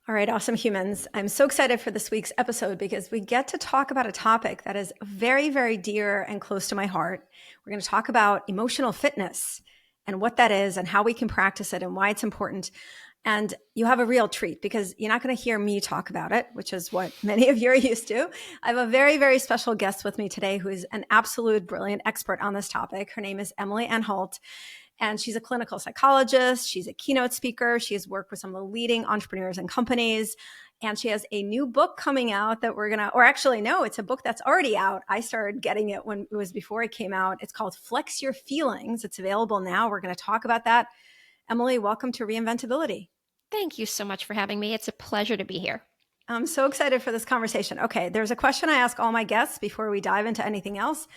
All right, awesome humans. I'm so excited for this week's episode because we get to talk about a topic that is very, very dear and close to my heart. We're going to talk about emotional fitness and what that is and how we can practice it and why it's important. And you have a real treat because you're not going to hear me talk about it, which is what many of you are used to. I have a very, very special guest with me today who is an absolute brilliant expert on this topic. Her name is Ann Holt. And she's a clinical psychologist. She's a keynote speaker. She has worked with some of the leading entrepreneurs and companies. And she has a new book coming out that we're going to, or actually, no, it's a book that's already out. I started getting it when it was before it came out. It's called Flex Your Feelings. It's available now. We're going to talk about that. Emily, welcome to Reinventability. Thank you so much for having me. It's a pleasure to be here. I'm so excited for this conversation. Okay, there's a question I ask all my guests before we dive into anything else.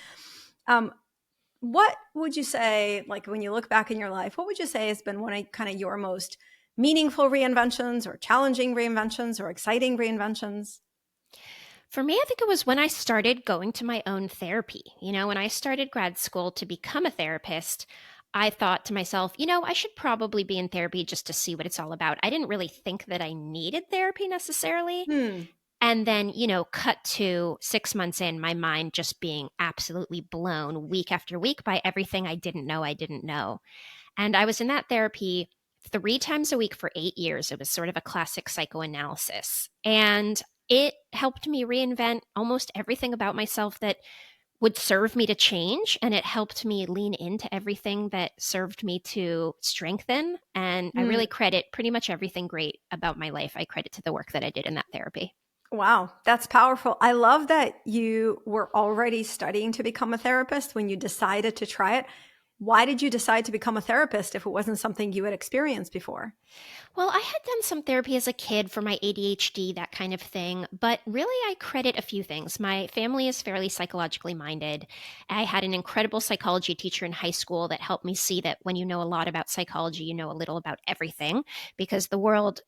What would you say, like when you look back in your life, what would you say has been one of kind of your most meaningful reinventions or challenging reinventions or exciting reinventions? For me, I think it was when I started going to my own therapy. When I started grad school to become a therapist, I thought to myself, I should probably be in therapy just to see what it's all about. I didn't really think that I needed therapy necessarily. And then, cut to 6 months in, my mind just being absolutely blown week after week by everything I didn't know. And I was in that therapy 3 times a week for 8 years. It was sort of a classic psychoanalysis. And it helped me reinvent almost everything about myself that would serve me to change. And it helped me lean into everything that served me to strengthen. And I really credit pretty much everything great about my life. I credit to the work that I did in that therapy. Wow, that's powerful. I love that you were already studying to become a therapist when you decided to try it. Why did you decide to become a therapist if it wasn't something you had experienced before? Well, I had done some therapy as a kid for my ADHD, that kind of thing, but really I credit a few things. My family is fairly psychologically minded. I had an incredible psychology teacher in high school that helped me see that when you know a lot about psychology, you know a little about everything because the world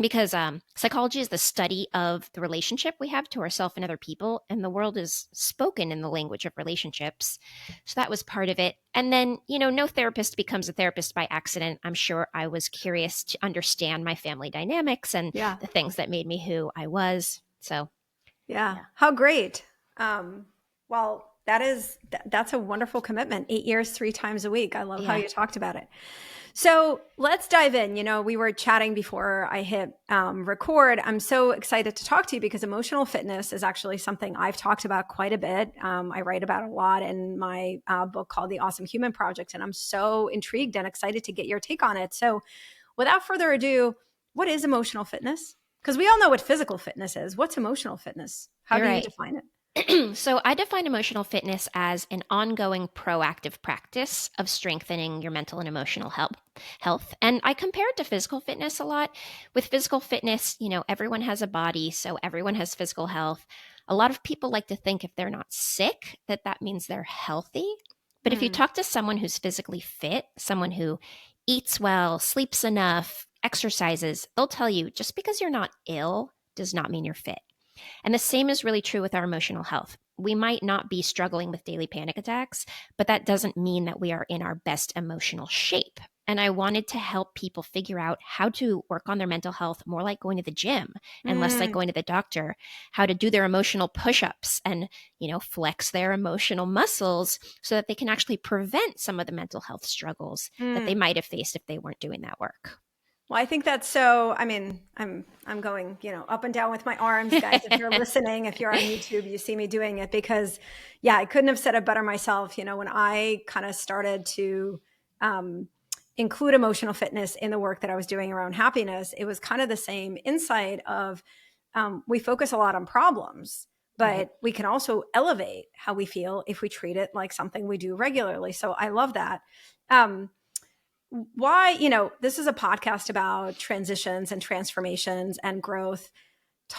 because psychology is the study of the relationship we have to ourselves and other people, and the world is spoken in the language of relationships. So that was part of it. And then, no therapist becomes a therapist by accident. I'm sure I was curious to understand my family dynamics and the things that made me who I was. So, yeah. How great. Well, that's a wonderful commitment. 8 years, 3 times a week. I love how you talked about it. So let's dive in. We were chatting before I hit record. I'm so excited to talk to you because emotional fitness is actually something I've talked about quite a bit. I write about a lot in my book called The Awesome Human Project, and I'm so intrigued and excited to get your take on it. So without further ado, what is emotional fitness? Because we all know what physical fitness is. What's emotional fitness? How do you define it? So I define emotional fitness as an ongoing proactive practice of strengthening your mental and emotional health. And I compare it to physical fitness a lot. With physical fitness, everyone has a body, so everyone has physical health. A lot of people like to think if they're not sick, that means they're healthy. But if you talk to someone who's physically fit, someone who eats well, sleeps enough, exercises, they'll tell you just because you're not ill does not mean you're fit. And the same is really true with our emotional health. We might not be struggling with daily panic attacks, but that doesn't mean that we are in our best emotional shape. And I wanted to help people figure out how to work on their mental health more like going to the gym and less like going to the doctor, how to do their emotional push-ups and, flex their emotional muscles so that they can actually prevent some of the mental health struggles that they might have faced if they weren't doing that work. Well, I think that's so, I'm going, up and down with my arms, guys. If you're listening, if you're on YouTube, you see me doing it because, I couldn't have said it better myself. When I kind of started to include emotional fitness in the work that I was doing around happiness, it was kind of the same insight of we focus a lot on problems, but we can also elevate how we feel if we treat it like something we do regularly. So I love that. Why, this is a podcast about transitions and transformations and growth.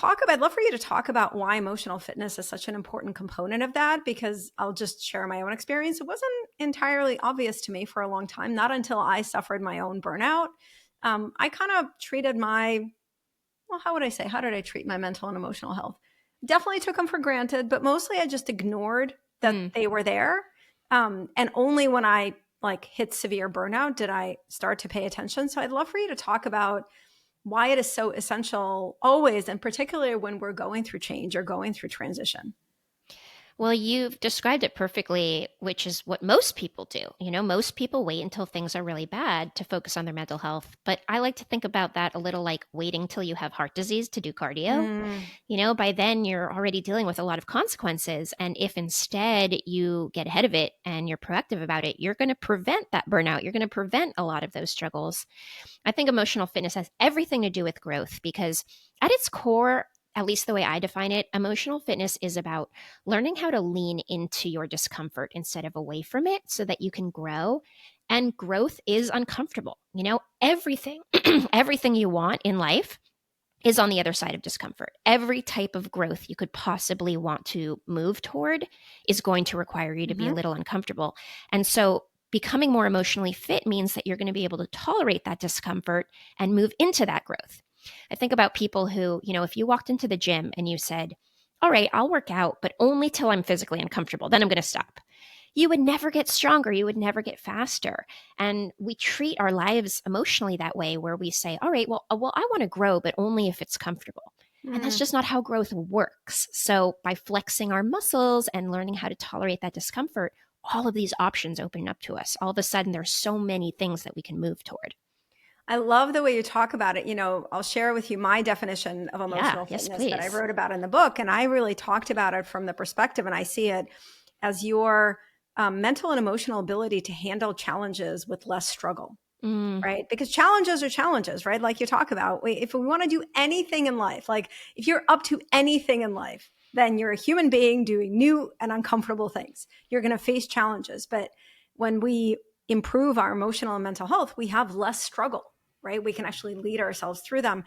I'd love for you to talk about why emotional fitness is such an important component of that, because I'll just share my own experience. It wasn't entirely obvious to me for a long time, not until I suffered my own burnout. I kind of treated how did I treat my mental and emotional health? Definitely took them for granted, but mostly I just ignored that they were there. And only when I hit severe burnout did I start to pay attention. So I'd love for you to talk about why it is so essential always, and particularly when we're going through change or going through transition. Well, you've described it perfectly, which is what most people do. Most people wait until things are really bad to focus on their mental health. But I like to think about that a little like waiting till you have heart disease to do cardio. Mm, By then you're already dealing with a lot of consequences. And if instead you get ahead of it and you're proactive about it, you're going to prevent that burnout. You're going to prevent a lot of those struggles. I think emotional fitness has everything to do with growth because at its core, at least the way I define it, emotional fitness is about learning how to lean into your discomfort instead of away from it so that you can grow. And growth is uncomfortable. Everything, everything you want in life is on the other side of discomfort. Every type of growth you could possibly want to move toward is going to require you to be a mhm. little uncomfortable. And so becoming more emotionally fit means that you're going to be able to tolerate that discomfort and move into that growth. I think about people who, if you walked into the gym and you said, all right, I'll work out, but only till I'm physically uncomfortable, then I'm going to stop. You would never get stronger. You would never get faster. And we treat our lives emotionally that way, where we say, all right, well, I want to grow, but only if it's comfortable. And that's Mm. just not how growth works. So by flexing our muscles and learning how to tolerate that discomfort, all of these options open up to us. All of a sudden, there's so many things that we can move toward. I love the way you talk about it. I'll share with you my definition of Yeah, emotional yes, fitness that I please. wrote about in the book. And I really talked about it from the perspective, and I see it as your mental and emotional ability to handle challenges with less struggle. Mm, Right? Because challenges are challenges, right? Like you talk about, if we want to do anything in life, like if you're up to anything in life, then you're a human being doing new and uncomfortable things. You're going to face challenges. But when we improve our emotional and mental health, we have less struggle, right? We can actually lead ourselves through them.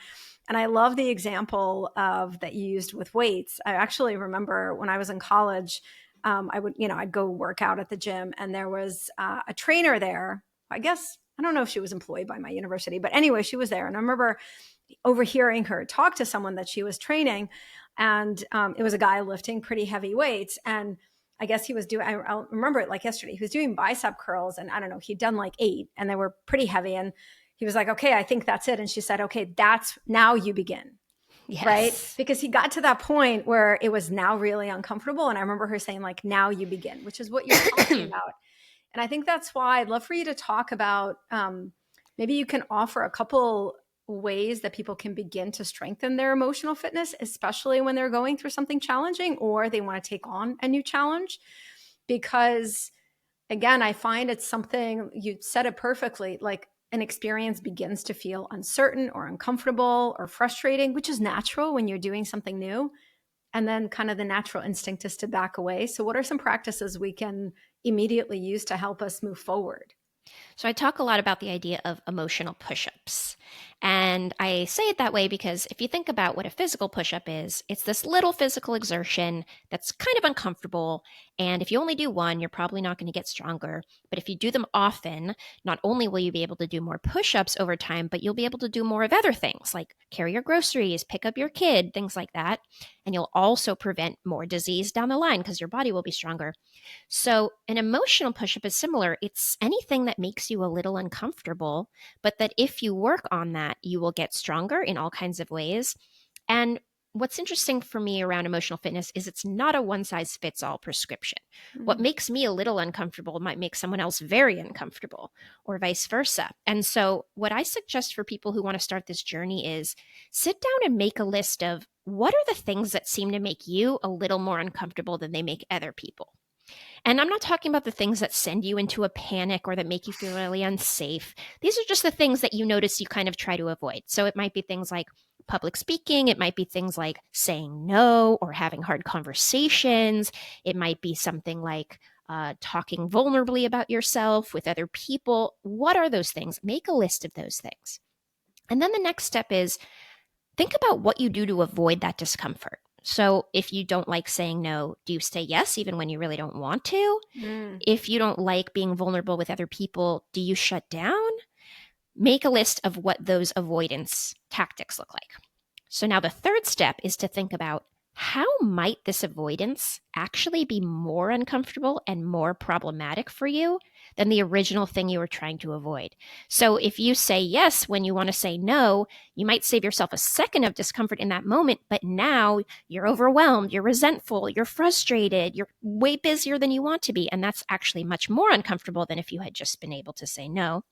And I love the example of that you used with weights. I actually remember when I was in college, I would, I'd go work out at the gym, and there was a trainer there. I guess I don't know if she was employed by my university, but anyway, she was there. And I remember overhearing her talk to someone that she was training. And it was a guy lifting pretty heavy weights. And I guess he was doing, I remember it like yesterday, he was doing bicep curls. And I don't know, he'd done like 8 and they were pretty heavy. And he was like, okay, I think that's it. And she said, okay, that's now you begin. Right. yes. Because he got to that point where it was now really uncomfortable. And I remember her saying, like, now you begin, which is what you're talking about. And I think that's why I'd love for you to talk about maybe you can offer a couple ways that people can begin to strengthen their emotional fitness, especially when they're going through something challenging or they want to take on a new challenge. Because again, I find it's something, you said it perfectly, like an experience begins to feel uncertain or uncomfortable or frustrating, which is natural when you're doing something new. And then kind of the natural instinct is to back away. So, what are some practices we can immediately use to help us move forward? So I talk a lot about the idea of emotional push-ups. And I say it that way because if you think about what a physical push-up is, it's this little physical exertion that's kind of uncomfortable. And if you only do one, you're probably not going to get stronger. But if you do them often, not only will you be able to do more push-ups over time, but you'll be able to do more of other things like carry your groceries, pick up your kid, things like that. And you'll also prevent more disease down the line because your body will be stronger. So, an emotional push up is similar. It's anything that makes you a little uncomfortable, but that if you work on that, you will get stronger in all kinds of ways. And what's interesting for me around emotional fitness is it's not a one size fits all prescription. What Mm. makes me a little uncomfortable might make someone else very uncomfortable, or vice versa. And so, what I suggest for people who want to start this journey is sit down and make a list of what are the things that seem to make you a little more uncomfortable than they make other people. And I'm not talking about the things that send you into a panic or that make you feel really unsafe. These are just the things that you notice you kind of try to avoid. So it might be things like public speaking, it might be things like saying no or having hard conversations, it might be something like talking vulnerably about yourself with other people. What are those things? Make a list of those things. And then the next step is think about what you do to avoid that discomfort. So, if you don't like saying no, do you say yes even when you really don't want to? Mm. If you don't like being vulnerable with other people, do you shut down? Make a list of what those avoidance tactics look like. So, now the third step is to think about how might this avoidance actually be more uncomfortable and more problematic for you than the original thing you were trying to avoid? So if you say yes when you want to say no, you might save yourself a second of discomfort in that moment, but now you're overwhelmed, you're resentful, you're frustrated, you're way busier than you want to be. And that's actually much more uncomfortable than if you had just been able to say no.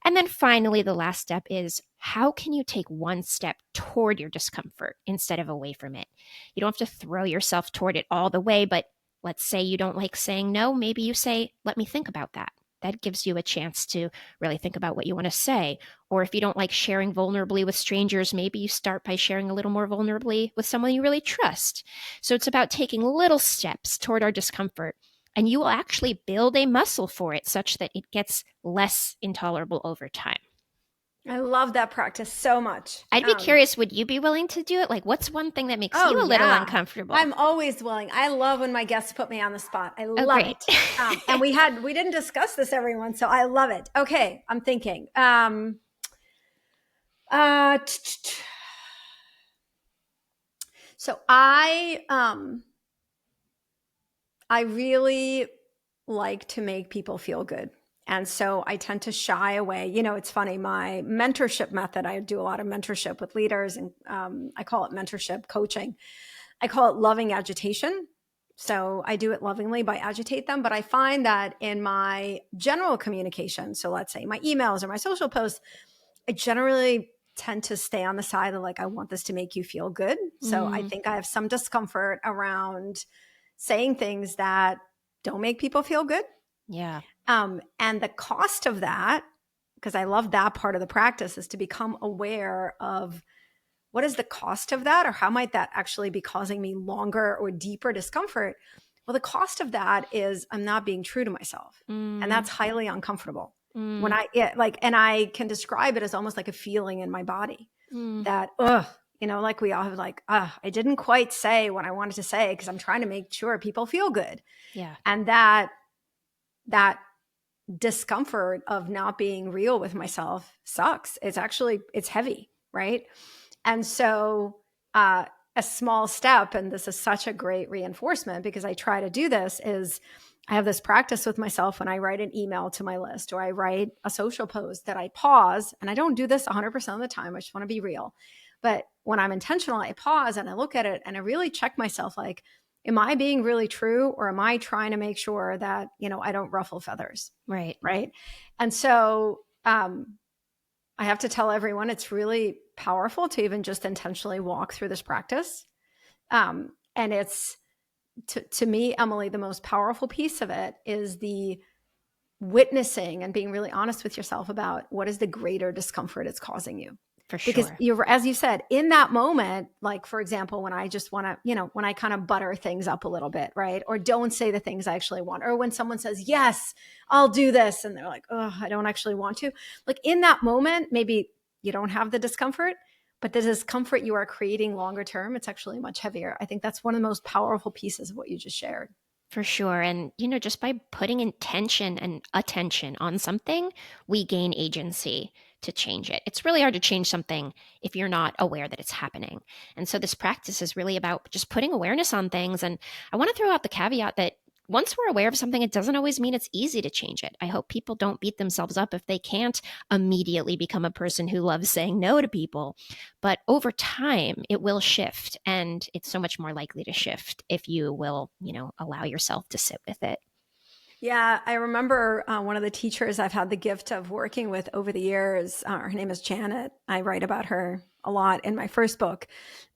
And then finally, the last step is how can you take one step toward your discomfort instead of away from it? You don't have to throw yourself toward it all the way, but let's say you don't like saying no. Maybe you say, let me think about that. That gives you a chance to really think about what you want to say. Or if you don't like sharing vulnerably with strangers, maybe you start by sharing a little more vulnerably with someone you really trust. So it's about taking little steps toward our discomfort, and you will actually build a muscle for it such that it gets less intolerable over time. I love that practice so much. I'd be curious, would you be willing to do it? Like, what's one thing that makes Oh, you a little yeah. uncomfortable? I'm always willing. I love when my guests put me on the spot. I Oh, love great. it. And we didn't discuss this, everyone, so I love it. Okay, I'm thinking. Uh, t- t- t- so I really like to make people feel good. And so I tend to shy away. You know, it's funny, my mentorship method, I do a lot of mentorship with leaders, and I call it mentorship coaching. I call it loving agitation. So I do it lovingly by agitate them. But I find that in my general communication, so let's say my emails or my social posts, I generally tend to stay on the side of like, I want this to make you feel good. So I think I have some discomfort around saying things that don't make people feel good. Yeah. And the cost of that, because I love that part of the practice, is to become aware of what is the cost of that, or how might that actually be causing me longer or deeper discomfort. Well, the cost of that is I'm not being true to myself. And that's highly uncomfortable. When and I can describe it as almost like a feeling in my body that, like we all have like, I didn't quite say what I wanted to say because I'm trying to make sure people feel good. Yeah. And that discomfort of not being real with myself sucks. It's heavy, right? And so a small step, and this is such a great reinforcement because I try to do this, is I have this practice with myself when I write an email to my list or I write a social post that I pause, and I don't do this 100% of the time. I just want to be real. But when I'm intentional, I pause and I look at it and I really check myself like, am I being really true, or am I trying to make sure that, I don't ruffle feathers? Right. Right. And so I have to tell everyone it's really powerful to even just intentionally walk through this practice. And it's to me, Emily, the most powerful piece of it is the witnessing and being really honest with yourself about what is the greater discomfort it's causing you. For Because sure. as you said, in that moment, like for example, when I just want to, when I kind of butter things up a little bit, right? Or don't say the things I actually want. Or when someone says, yes, I'll do this. And they're like, oh, I don't actually want to. Like in that moment, maybe you don't have the discomfort, but the discomfort you are creating longer term, it's actually much heavier. I think that's one of the most powerful pieces of what you just shared. For sure. And, just by putting intention and attention on something, we gain agency to change it. It's really hard to change something if you're not aware that it's happening. And so this practice is really about just putting awareness on things. And I want to throw out the caveat that once we're aware of something, it doesn't always mean it's easy to change it. I hope people don't beat themselves up if they can't immediately become a person who loves saying no to people. But over time, it will shift. And it's so much more likely to shift if you will, allow yourself to sit with it. Yeah, I remember one of the teachers I've had the gift of working with over the years. Her name is Janet. I write about her a lot in my first book.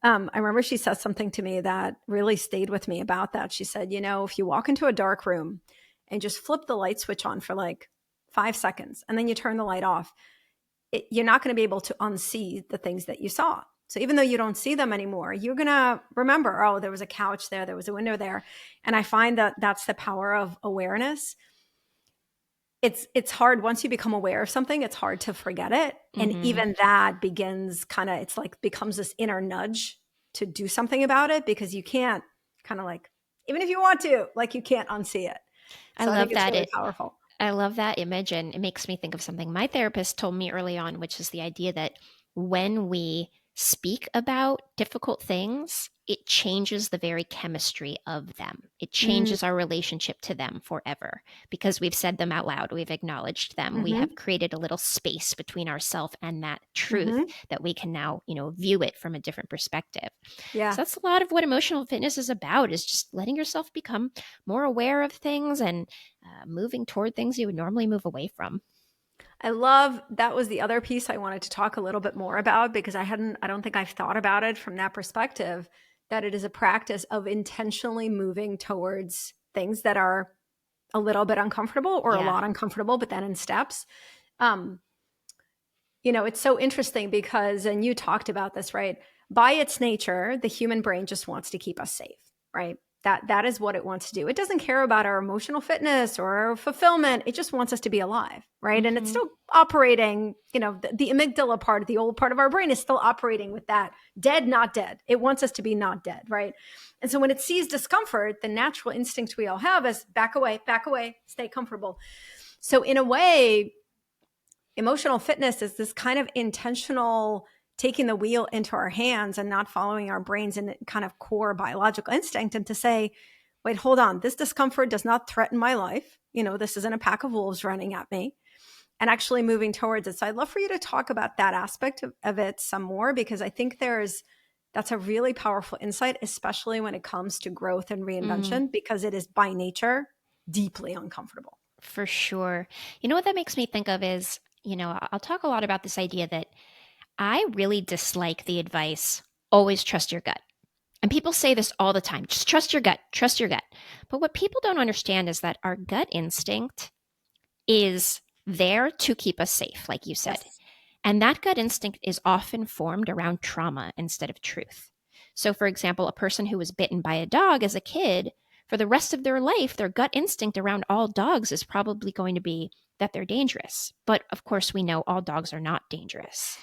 I remember she said something to me that really stayed with me about that. She said, if you walk into a dark room and just flip the light switch on for like 5 seconds and then you turn the light off, you're not going to be able to unsee the things that you saw. So even though you don't see them anymore, you're going to remember, oh, there was a couch there, there was a window there. And I find that that's the power of awareness. It's hard once you become aware of something, it's hard to forget it. And even that begins it's like becomes this inner nudge to do something about it, because you can't even if you want to, like you can't unsee it. I So I think love it's that. really powerful. I love that image, and it makes me think of something my therapist told me early on, which is the idea that when we speak about difficult things, it changes the very chemistry of them. It Mm, changes our relationship to them forever because we've said them out loud. We've acknowledged them. We mm-hmm, have created a little space between ourselves and that truth mm-hmm. that we can now, view it from a different perspective. Yeah. So that's a lot of what emotional fitness is about, is just letting yourself become more aware of things and moving toward things you would normally move away from. I love that was the other piece I wanted to talk a little bit more about because I don't think I've thought about it from that perspective, that it is a practice of intentionally moving towards things that are a little bit uncomfortable or a Yeah. lot uncomfortable, but then in steps. Um, it's so interesting because, and you talked about this, right? By its nature, the human brain just wants to keep us safe, right? That is what it wants to do. It doesn't care about our emotional fitness or our fulfillment. It just wants us to be alive, right? And it's Mm-hmm. still operating, the amygdala part, the old part of our brain is still operating with that dead, not dead. It wants us to be not dead, right? And so when it sees discomfort, the natural instinct we all have is back away, stay comfortable. So in a way, emotional fitness is this kind of intentional taking the wheel into our hands and not following our brains and kind of core biological instinct, and to say, wait, hold on, this discomfort does not threaten my life. This isn't a pack of wolves running at me, and actually moving towards it. So I'd love for you to talk about that aspect of it some more, because I think that's a really powerful insight, especially when it comes to growth and Mm. reinvention, because it is by nature deeply uncomfortable. For sure. You know what that makes me think of is, I'll talk a lot about this idea that I really dislike the advice, always trust your gut. And people say this all the time, just trust your gut, trust your gut. But what people don't understand is that our gut instinct is there to keep us safe, like you said. Yes. And that gut instinct is often formed around trauma instead of truth. So, for example, a person who was bitten by a dog as a kid, for the rest of their life, their gut instinct around all dogs is probably going to be that they're dangerous. But of course, we know all dogs are not dangerous.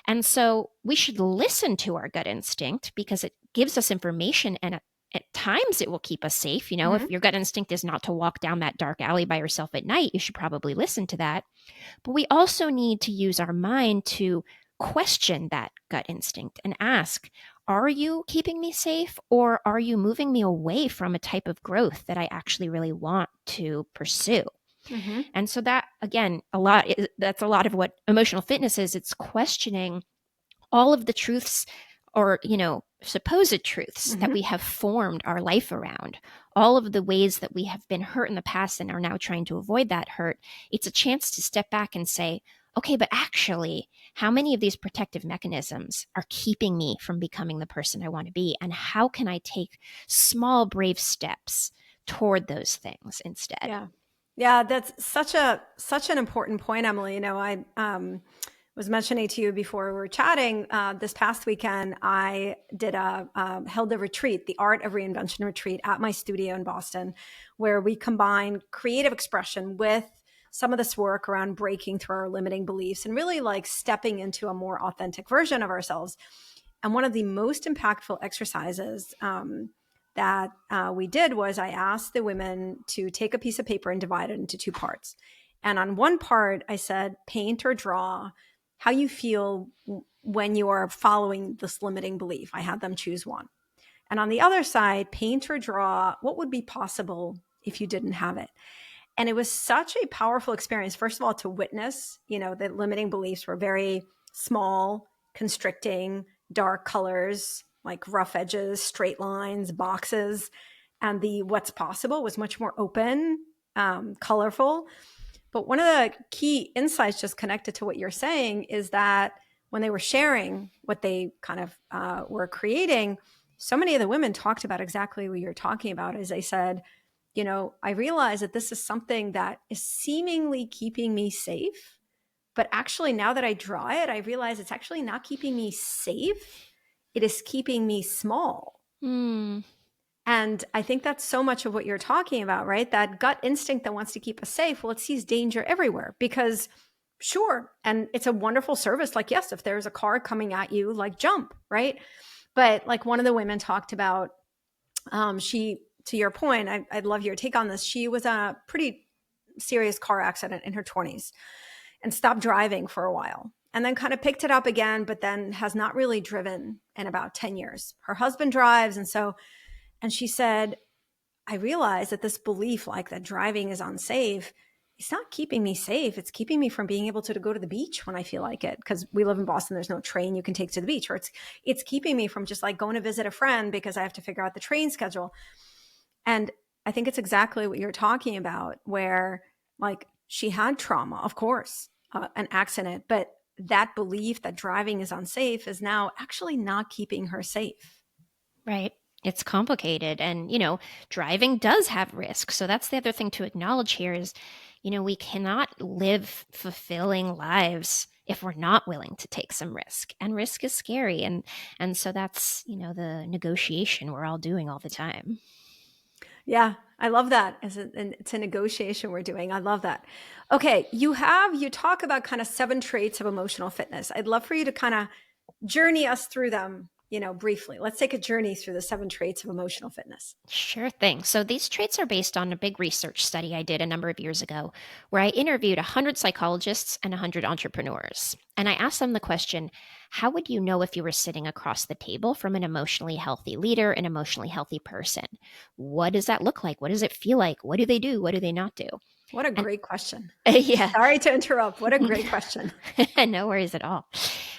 And so we should listen to our gut instinct because it gives us information, and at times it will keep us safe. Mm-hmm. If your gut instinct is not to walk down that dark alley by yourself at night, you should probably listen to that. But we also need to use our mind to question that gut instinct and ask, are you keeping me safe, or are you moving me away from a type of growth that I actually really want to pursue? Mm-hmm. And so that, again, that's a lot of what emotional fitness is. It's questioning all of the truths, or supposed truths that Mm-hmm. we have formed our life around, all of the ways that we have been hurt in the past and are now trying to avoid that hurt. It's a chance to step back and say, okay, but actually, how many of these protective mechanisms are keeping me from becoming the person I want to be, and how can I take small brave steps toward those things instead? Yeah. Yeah, that's such an important point, Emily. I was mentioning to you before we were chatting. This past weekend, I did held a retreat, the Art of Reinvention retreat, at my studio in Boston, where we combined creative expression with some of this work around breaking through our limiting beliefs and really like stepping into a more authentic version of ourselves. And one of the most impactful exercises that we did was I asked the women to take a piece of paper and divide it into two parts. And on one part, I said, paint or draw how you feel when you are following this limiting belief. I had them choose one. And on the other side, paint or draw what would be possible if you didn't have it. And it was such a powerful experience, first of all, to witness, that limiting beliefs were very small, constricting, dark colors, like rough edges, straight lines, boxes. And the what's possible was much more open, colorful. But one of the key insights, just connected to what you're saying, is that when they were sharing what they kind of were creating, so many of the women talked about exactly what you're talking about. As they said, I realize that this is something that is seemingly keeping me safe, but actually now that I draw it, I realize it's actually not keeping me safe. It is keeping me small. Hmm. And I think that's so much of what you're talking about, right? That gut instinct that wants to keep us safe. Well, it sees danger everywhere because, sure, and it's a wonderful service. Like, yes, if there's a car coming at you, like jump, right? But like one of the women talked about, she, to your point, I'd love your take on this. She was a pretty serious car accident in her 20s and stopped driving for a while. and then kind of picked it up again, but then has not really driven in about 10 years. Her husband drives. And she said, I realized that this belief, like that driving is unsafe, it's not keeping me safe. It's keeping me from being able to go to the beach when I feel like it. Because we live in Boston, there's no train you can take to the beach. Or it's keeping me from just like going to visit a friend because I have to figure out the train schedule. And I think it's exactly what you're talking about, where like she had trauma, of course, an accident, but that belief that driving is unsafe is now actually not keeping her safe. Right. It's complicated. And, driving does have risk. So that's the other thing to acknowledge here is, we cannot live fulfilling lives if we're not willing to take some risk. And risk is scary. And so that's, the negotiation we're all doing all the time. Yeah, I love that. It's a negotiation we're doing. I love that. Okay, you talk about kind of 7 traits of emotional fitness. I'd love for you to kind of journey us through them, briefly. Let's take a journey through the 7 traits of emotional fitness. Sure thing. So these traits are based on a big research study I did a number of years ago, where I interviewed 100 psychologists and 100 entrepreneurs. And I asked them the question, how would you know if you were sitting across the table from an emotionally healthy leader, an emotionally healthy person? What does that look like? What does it feel like? What do they do? What do they not do? What a And great question. yeah. Sorry to interrupt. What a great question. No worries at all.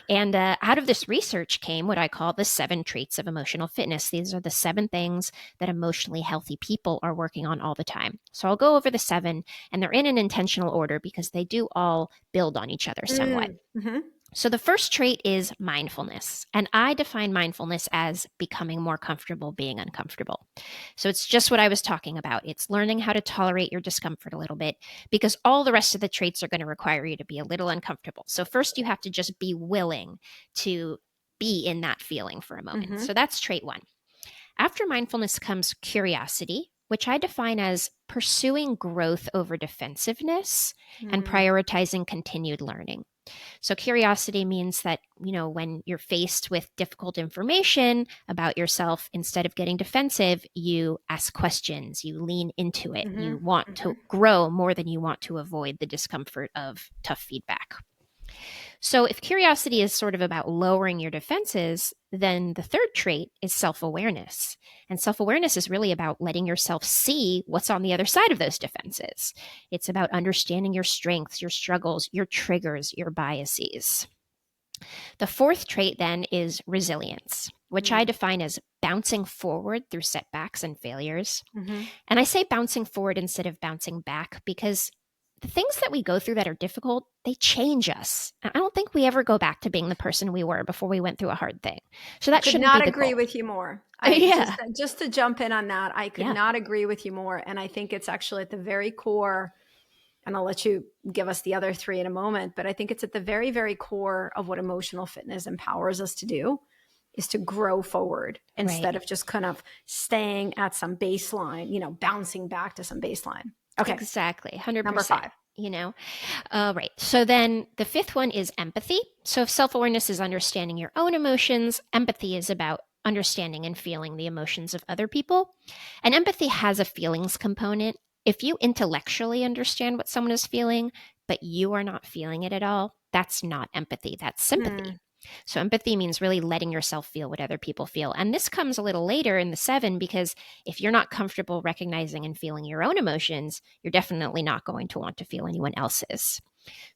And out of this research came what I call the 7 traits of emotional fitness. These are the 7 things that emotionally healthy people are working on all the time. So I'll go over the 7, and they're in an intentional order because they do all build on each other somewhat. Mm-hmm. So the first trait is mindfulness. And I define mindfulness as becoming more comfortable being uncomfortable. So it's just what I was talking about. It's learning how to tolerate your discomfort a little bit because all the rest of the traits are going to require you to be a little uncomfortable. So first you have to just be willing to be in that feeling for a moment. Mm-hmm. So that's trait 1. After mindfulness comes curiosity, which I define as pursuing growth over defensiveness and Mm-hmm. prioritizing continued learning. So curiosity means that, when you're faced with difficult information about yourself, instead of getting defensive, you ask questions, you lean into it. You want Mm-hmm. to grow more than you want to avoid the discomfort of tough feedback. So if curiosity is sort of about lowering your defenses, then the third trait is self-awareness. And self-awareness is really about letting yourself see what's on the other side of those defenses. It's about understanding your strengths, your struggles, your triggers, your biases. The fourth trait then is resilience, which I define as bouncing forward through setbacks and failures. Mm-hmm. And I say bouncing forward instead of bouncing back because the things that we go through that are difficult, they change us. I don't think we ever go back to being the person we were before we went through a hard thing. So I that could shouldn't be not the agree goal. with you more. I Yeah. just to jump in on that, I could Yeah. not agree with you more. And I think it's actually at the very core, and I'll let you give us the other 3 in a moment, but I think it's at the very, very core of what emotional fitness empowers us to do is to grow forward instead Right. of just kind of staying at some baseline, bouncing back to some baseline. Okay. Exactly. Number 100%. 5. Right. So then the fifth one is empathy. So if self awareness is understanding your own emotions, empathy is about understanding and feeling the emotions of other people. And empathy has a feelings component. If you intellectually understand what someone is feeling, but you are not feeling it at all, that's not empathy, that's sympathy. So empathy means really letting yourself feel what other people feel. And this comes a little later in the 7 because if you're not comfortable recognizing and feeling your own emotions, you're definitely not going to want to feel anyone else's.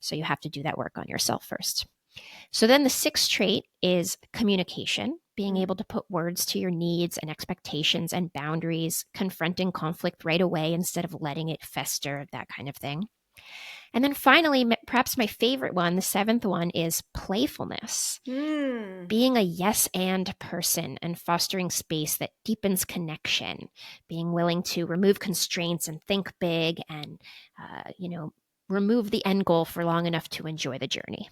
So you have to do that work on yourself first. So then the 6th trait is communication, being able to put words to your needs and expectations and boundaries, confronting conflict right away instead of letting it fester, that kind of thing. And then finally, perhaps my favorite one, the 7th one, is playfulness. Being a yes and person and fostering space that deepens connection, being willing to remove constraints and think big and, remove the end goal for long enough to enjoy the journey.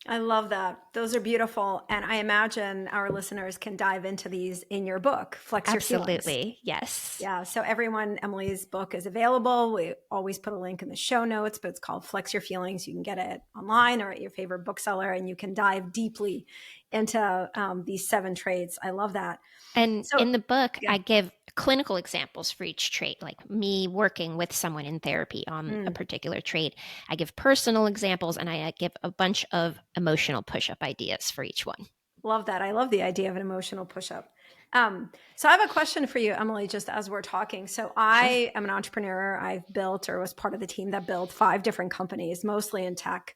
I love that. Those are beautiful. And I imagine our listeners can dive into these in your book, Flex Your Feelings. Absolutely. Yes. Yeah. So everyone, Emily's book is available. We always put a link in the show notes, but it's called Flex Your Feelings. You can get it online or at your favorite bookseller, and you can dive deeply into these 7 traits. I love that. And So in the book, yeah. I give clinical examples for each trait, like me working with someone in therapy on a Mm, particular trait. I give personal examples and I give a bunch of emotional push up ideas for each one. love that. I love the idea of an emotional push-up. So I have a question for you, Emily, just as we're talking. So Sure. I am an entrepreneur. I've built or was part of the team that built 5 different companies, mostly in tech.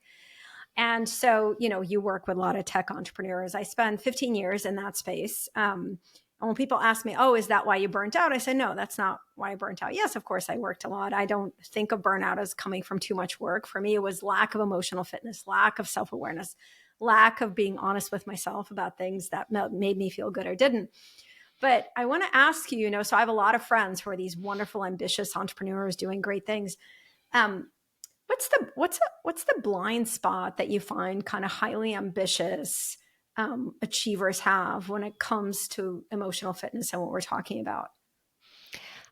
And so, you work with a lot of tech entrepreneurs. I spent 15 years in that space. And when people ask me, oh, is that why you burnt out? I say, no, that's not why I burnt out. Yes, of course, I worked a lot. I don't think of burnout as coming from too much work. For me, it was lack of emotional fitness, lack of self awareness, lack of being honest with myself about things that made me feel good or didn't. But I want to ask you, so I have a lot of friends who are these wonderful, ambitious entrepreneurs doing great things. Um, what's the blind spot that you find kind of highly ambitious achievers have when it comes to emotional fitness and what we're talking about?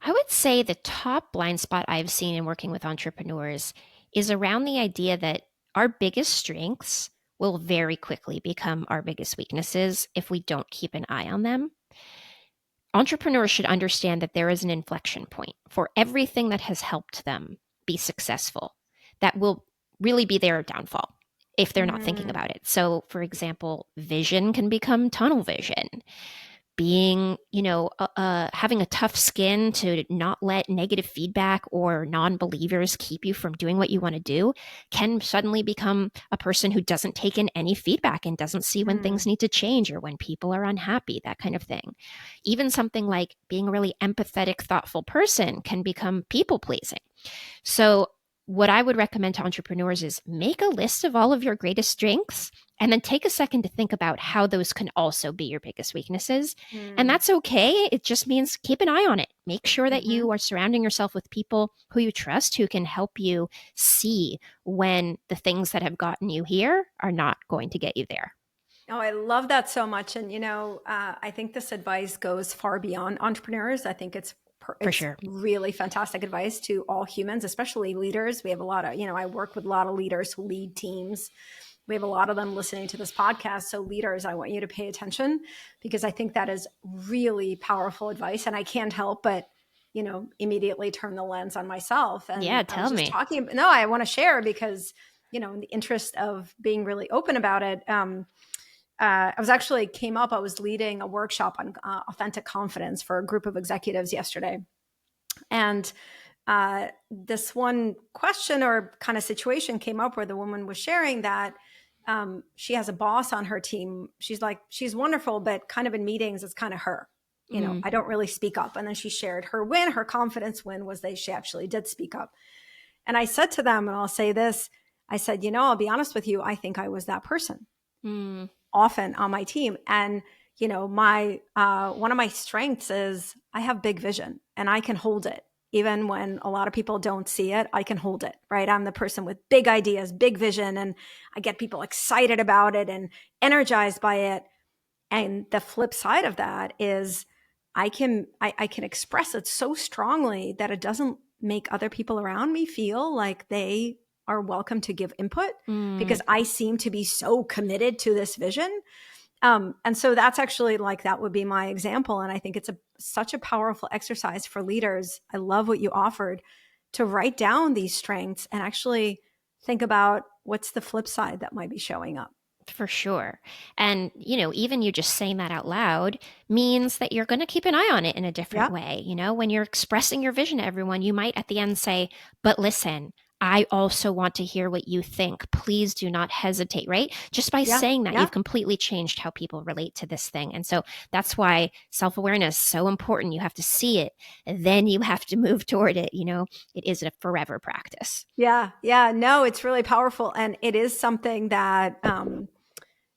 I would say the top blind spot I've seen in working with entrepreneurs is around the idea that our biggest strengths will very quickly become our biggest weaknesses if we don't keep an eye on them. Entrepreneurs should understand that there is an inflection point for everything that has helped them be successful that will really be their downfall if they're not thinking Mm, about it. So, for example, vision can become tunnel vision. Being, having a tough skin to not let negative feedback or non believers keep you from doing what you want to do can suddenly become a person who doesn't take in any feedback and doesn't see when mm. things need to change or when people are unhappy, that kind of thing. Even something like being a really empathetic, thoughtful person can become people pleasing. So, what I would recommend to entrepreneurs is make a list of all of your greatest strengths and then take a second to think about how those can also be your biggest weaknesses. And Mm. that's okay. It just means keep an eye on it. Make sure that Hmm. you are surrounding yourself with people who you trust, who can help you see when the things that have gotten you here are not going to get you there. Oh, I love that so much. And, I think this advice goes far beyond entrepreneurs. I think For it's sure. really fantastic advice to all humans, especially leaders. We have a lot of, I work with a lot of leaders who lead teams. We have a lot of them listening to this podcast. So leaders, I want you to pay attention because I think that is really powerful advice. And I can't help but, immediately turn the lens on myself. Yeah, And I was tell just me. talking, no, I want to share because, in the interest of being really open about it, I was actually came up, I was leading a workshop on authentic confidence for a group of executives yesterday. And this one question or kind of situation came up where the woman was sharing that she has a boss on her team. She's like, she's wonderful, but kind of in meetings, it's kind of her. Mm, I don't really speak up. And then she shared her win, her confidence win was that she actually did speak up. And I said to them, and I'll say this, I said, I'll be honest with you, I think I was that person mm, often on my team. And my one of my strengths is I have big vision and I can hold it. Even when a lot of people don't see it, I can hold it, right? I'm the person with big ideas, big vision, and I get people excited about it and energized by it. And the flip side of that is I can express it so strongly that it doesn't make other people around me feel like they are welcome to give input mm. because I seem to be so committed to this vision. And so that's actually like that would be my example. And I think it's such a powerful exercise for leaders. I love what you offered to write down these strengths and actually think about what's the flip side that might be showing up. For sure. And, even you just saying that out loud means that you're going to keep an eye on it in a different Yeah. way. When you're expressing your vision to everyone, you might at the end say, but listen, I also want to hear what you think. Please do not hesitate, right? Just by Yeah. saying that, Yeah. you've completely changed how people relate to this thing. And so that's why self awareness is so important. You have to see it, and then you have to move toward it. It is a forever practice. Yeah. Yeah. No, it's really powerful. And it is something that,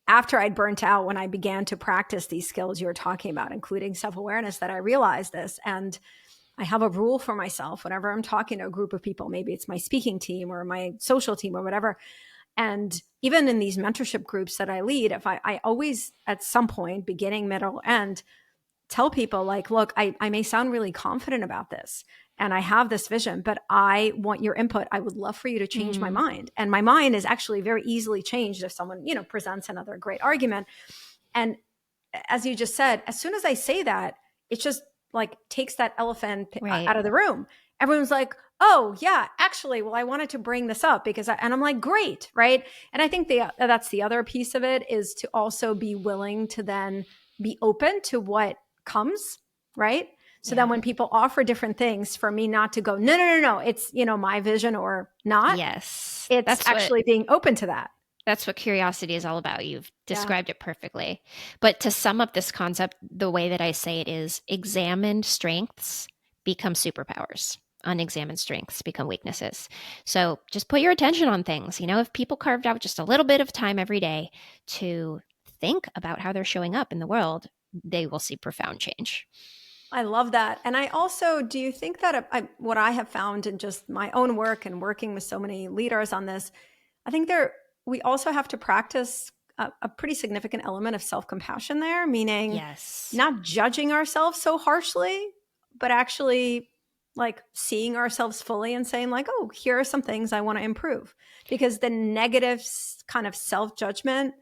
after I'd burnt out, when I began to practice these skills you were talking about, including self awareness, that I realized this. And I have a rule for myself whenever I'm talking to a group of people, maybe it's my speaking team or my social team or whatever. And even in these mentorship groups that I lead, if I always at some point, beginning, middle, end, tell people like, look, I may sound really confident about this and I have this vision, but I want your input. I would love for you to change my Mm, mind. And my mind is actually very easily changed if someone, presents another great argument. And as you just said, as soon as I say that, it's just like takes that elephant Right. out of the room. Everyone's like, oh yeah, actually, well, I wanted to bring this up because and I'm like, great. Right. And I think that's the other piece of it, is to also be willing to then be open to what comes. Right. So then Yeah. when people offer different things, for me not to go, no, no, no, no, it's, my vision or not, Yes. it's actually being open to that. That's what curiosity is all about. You've Yeah. described it perfectly. But to sum up this concept, the way that I say it is examined strengths become superpowers. Unexamined strengths become weaknesses. So just put your attention on things. If people carved out just a little bit of time every day to think about how they're showing up in the world, they will see profound change. I love that. And I also, do you think that what I have found in just my own work and working with so many leaders on this, I think we also have to practice a pretty significant element of self-compassion there, meaning Yes. not judging ourselves so harshly, but actually like seeing ourselves fully and saying like, oh, here are some things I want to improve. Because the negative kind of self-judgment,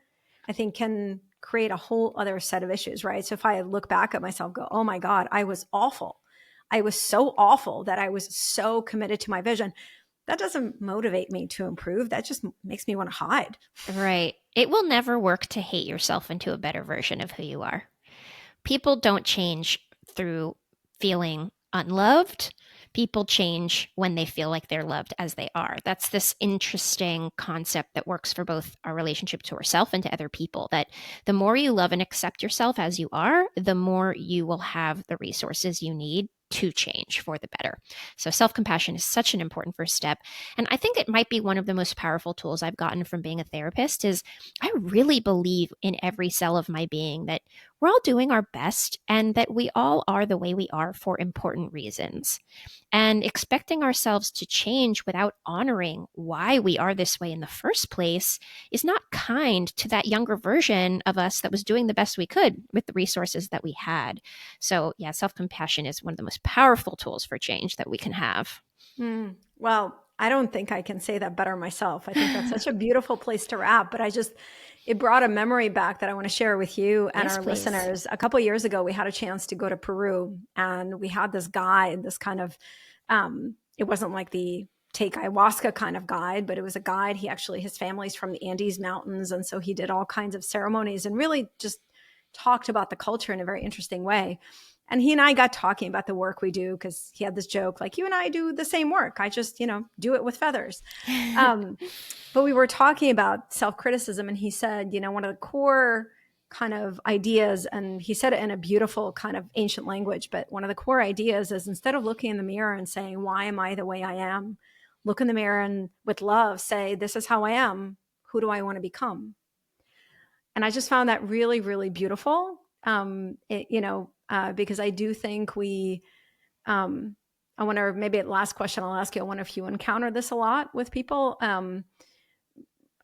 I think, can create a whole other set of issues, right? So if I look back at myself, go, oh my God, I was awful. I was so awful that I was so committed to my vision. That doesn't motivate me to improve. That just makes me want to hide. Right. It will never work to hate yourself into a better version of who you are. People don't change through feeling unloved. People change when they feel like they're loved as they are. That's this interesting concept that works for both our relationship to ourselves and to other people. That the more you love and accept yourself as you are, the more you will have the resources you need to change for the better. So, self compassion is such an important first step. And I think it might be one of the most powerful tools I've gotten from being a therapist. Is I really believe in every cell of my being that we're all doing our best and that we all are the way we are for important reasons. And expecting ourselves to change without honoring why we are this way in the first place is not kind to that younger version of us that was doing the best we could with the resources that we had. So, yeah, self compassion is one of the most powerful tools for change that we can have. Well, I don't think I can say that better myself. I think that's such a beautiful place to wrap, but it brought a memory back that I want to share with you and Yes, our please. listeners. A couple of years ago, we had a chance to go to Peru, and we had this guide, this kind of, it wasn't like the take ayahuasca kind of guide, but it was a guide. His family's from the Andes Mountains. And so he did all kinds of ceremonies and really just talked about the culture in a very interesting way. And he and I got talking about the work we do, because he had this joke like, you and I do the same work. I just, do it with feathers. Um, but we were talking about self-criticism, and he said, one of the core kind of ideas, and he said it in a beautiful kind of ancient language, but one of the core ideas is, instead of looking in the mirror and saying, why am I the way I am? Look in the mirror and with love say, this is how I am. Who do I want to become? And I just found that really, really beautiful. Because I do think um, I wonder, maybe the last question I'll ask you, I wonder if you encounter this a lot with people.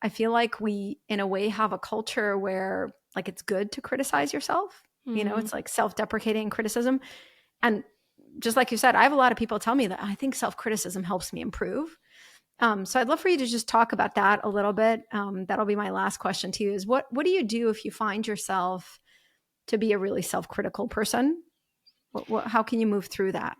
I feel like we, in a way, have a culture where like it's good to criticize yourself. Mm. It's like self-deprecating criticism. And just like you said, I have a lot of people tell me that I think self-criticism helps me improve. So I'd love for you to just talk about that a little bit. That'll be my last question to you: is what do you do if you find yourself to be a really self-critical person? How can you move through that?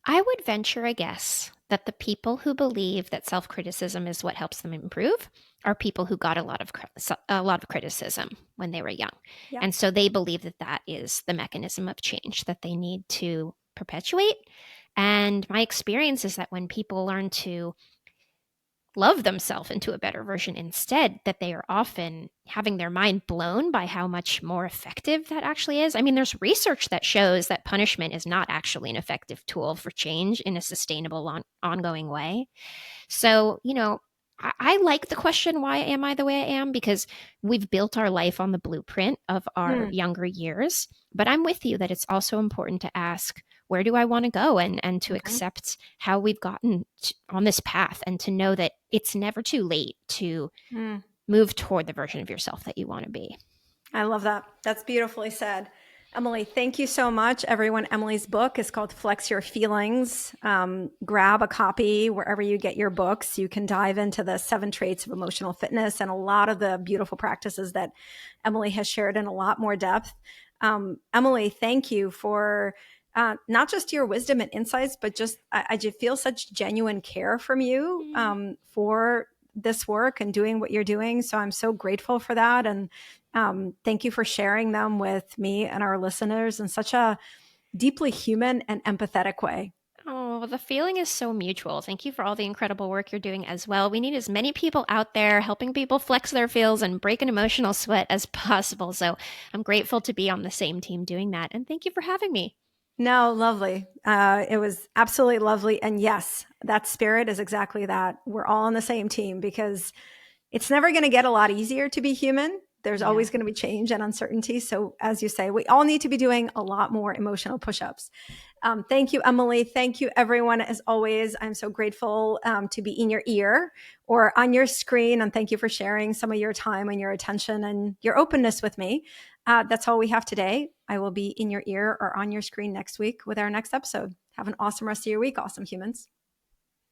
I would venture a guess that the people who believe that self-criticism is what helps them improve are people who got a lot of criticism when they were young. Yeah. And so they believe that that is the mechanism of change that they need to perpetuate. And my experience is that when people learn to love themselves into a better version instead, that they are often having their mind blown by how much more effective that actually is. I mean, there's research that shows that punishment is not actually an effective tool for change in a sustainable, ongoing way. So, I like the question, why am I the way I am? Because we've built our life on the blueprint of our Hmm. younger years. But I'm with you that it's also important to ask, where do I want to go? And to Mhm. accept how we've gotten on this path, and to know that it's never too late to Hmm. move toward the version of yourself that you want to be. I love that. That's beautifully said. Emily, thank you so much. Everyone, Emily's book is called Flex Your Feelings. Grab a copy wherever you get your books. You can dive into the 7 traits of emotional fitness and a lot of the beautiful practices that Emily has shared in a lot more depth. Emily, thank you for not just your wisdom and insights, but just I just feel such genuine care from you Mm. for this work and doing what you're doing. So I'm so grateful for that. And thank you for sharing them with me and our listeners in such a deeply human and empathetic way. Oh, the feeling is so mutual. Thank you for all the incredible work you're doing as well. We need as many people out there helping people flex their feels and break an emotional sweat as possible. So I'm grateful to be on the same team doing that. And thank you for having me. No, lovely. It was absolutely lovely. And yes, that spirit is exactly that. We're all on the same team because it's never going to get a lot easier to be human. There's Yeah. always going to be change and uncertainty. So, as you say, we all need to be doing a lot more emotional push ups. Thank you, Emily. Thank you, everyone. As always, I'm so grateful to be in your ear or on your screen. And thank you for sharing some of your time and your attention and your openness with me. That's all we have today. I will be in your ear or on your screen next week with our next episode. Have an awesome rest of your week, awesome humans.